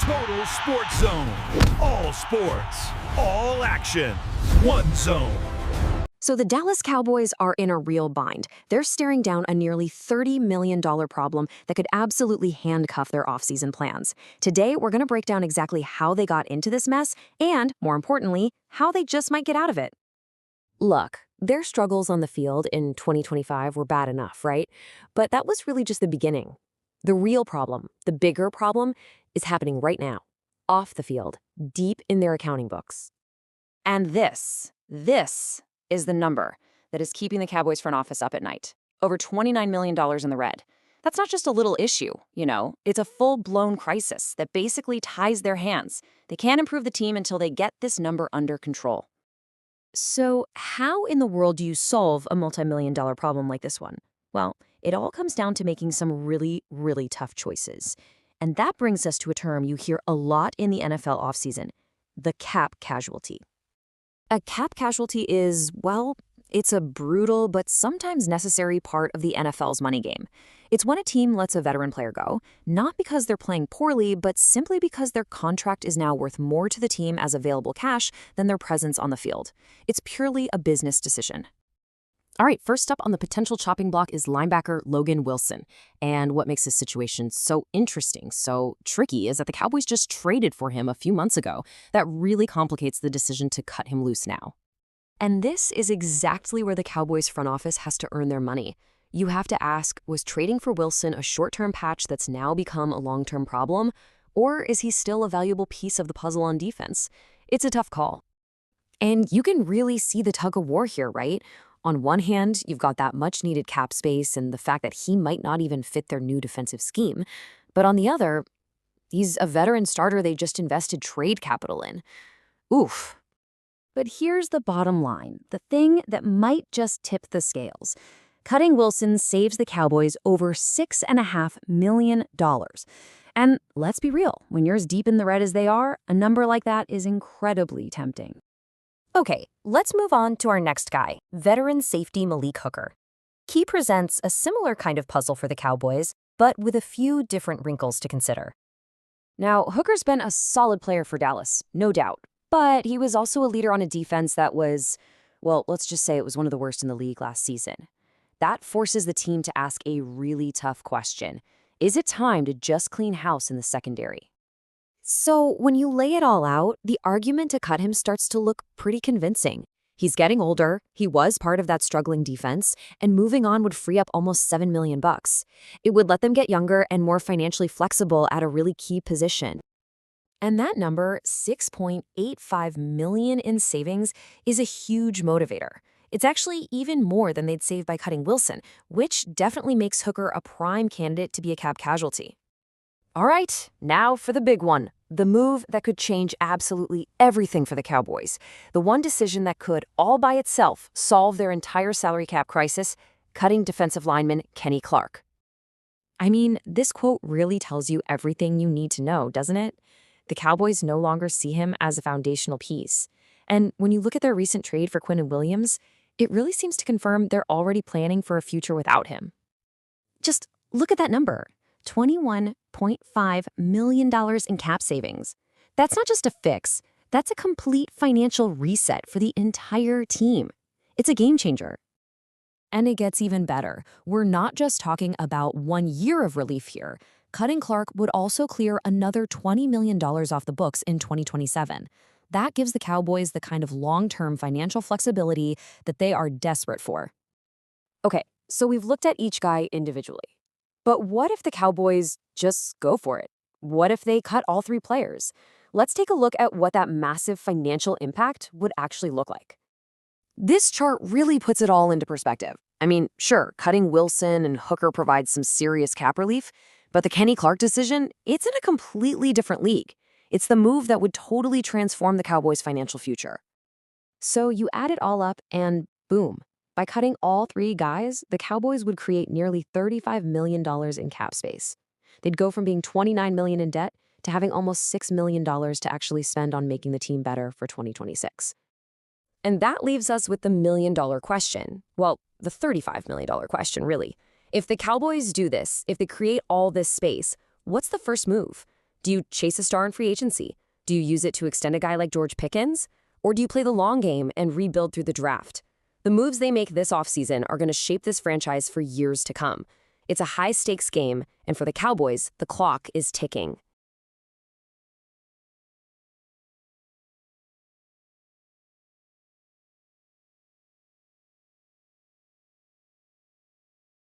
Total Sports Zone. All sports, all action, one zone. So the Dallas Cowboys are in a real bind. They're staring down a nearly $30 million problem that could absolutely handcuff their offseason plans. Today, we're going to break down exactly how they got into this mess and, more importantly, how they just might get out of it. Look, their struggles on the field in 2025 were bad enough, right? But that was really just the beginning. The real problem, the bigger problem, is happening right now, off the field, deep in their accounting books. And this is the number that is keeping the Cowboys front office up at night. Over $29 million in the red. That's not just a little issue, it's a full-blown crisis that basically ties their hands. They can't improve the team until they get this number under control. So how in the world do you solve a multi-million-dollar problem like this one? Well, it all comes down to making some really, really tough choices. And that brings us to a term you hear a lot in the NFL offseason, the cap casualty. A cap casualty is, well, it's a brutal but sometimes necessary part of the NFL's money game. It's when a team lets a veteran player go, not because they're playing poorly, but simply because their contract is now worth more to the team as available cash than their presence on the field. It's purely a business decision. All right, first up on the potential chopping block is linebacker Logan Wilson. And what makes this situation so interesting, so tricky, is that the Cowboys just traded for him a few months ago. That really complicates the decision to cut him loose now. And this is exactly where the Cowboys front office has to earn their money. You have to ask, was trading for Wilson a short-term patch that's now become a long-term problem? Or is he still a valuable piece of the puzzle on defense? It's a tough call. And you can really see the tug-of-war here, right? On one hand, you've got that much-needed cap space and the fact that he might not even fit their new defensive scheme. But on the other, he's a veteran starter they just invested trade capital in. Oof. But here's the bottom line, the thing that might just tip the scales. Cutting Wilson saves the Cowboys over $6.5 million. And let's be real, when you're as deep in the red as they are, a number like that is incredibly tempting. Okay, let's move on to our next guy, veteran safety Malik Hooker. He presents a similar kind of puzzle for the Cowboys, but with a few different wrinkles to consider. Now, Hooker's been a solid player for Dallas, no doubt, but he was also a leader on a defense that was, well, let's just say it was one of the worst in the league last season. That forces the team to ask a really tough question. Is it time to just clean house in the secondary? So when you lay it all out, the argument to cut him starts to look pretty convincing. He's getting older, he was part of that struggling defense, and moving on would free up almost $7 million. It would let them get younger and more financially flexible at a really key position. And that number, $6.85 million in savings, is a huge motivator. It's actually even more than they'd save by cutting Wilson, which definitely makes Hooker a prime candidate to be a cap casualty. All right, now for the big one. The move that could change absolutely everything for the Cowboys. The one decision that could, all by itself, solve their entire salary cap crisis, cutting defensive lineman Kenny Clark. I mean, this quote really tells you everything you need to know, doesn't it? The Cowboys no longer see him as a foundational piece. And when you look at their recent trade for Quinnen Williams, it really seems to confirm they're already planning for a future without him. Just look at that number. $21.5 million in cap savings. That's not just a fix, that's a complete financial reset for the entire team. It's a game changer. And it gets even better. We're not just talking about 1 year of relief here. Cutting Clark would also clear another $20 million off the books in 2027. That gives the Cowboys the kind of long-term financial flexibility that they are desperate for. Okay, so we've looked at each guy individually. But what if the Cowboys just go for it? What if they cut all three players? Let's take a look at what that massive financial impact would actually look like. This chart really puts it all into perspective. I mean, sure, cutting Wilson and Hooker provides some serious cap relief, but the Kenny Clark decision, it's in a completely different league. It's the move that would totally transform the Cowboys' financial future. So you add it all up and boom. By cutting all three guys, the Cowboys would create nearly $35 million in cap space. They'd go from being $29 million in debt to having almost $6 million to actually spend on making the team better for 2026. And that leaves us with the million-dollar question. Well, the $35 million question, really. If the Cowboys do this, if they create all this space, what's the first move? Do you chase a star in free agency? Do you use it to extend a guy like George Pickens? Or do you play the long game and rebuild through the draft? The moves they make this offseason are going to shape this franchise for years to come. It's a high-stakes game, and for the Cowboys, the clock is ticking.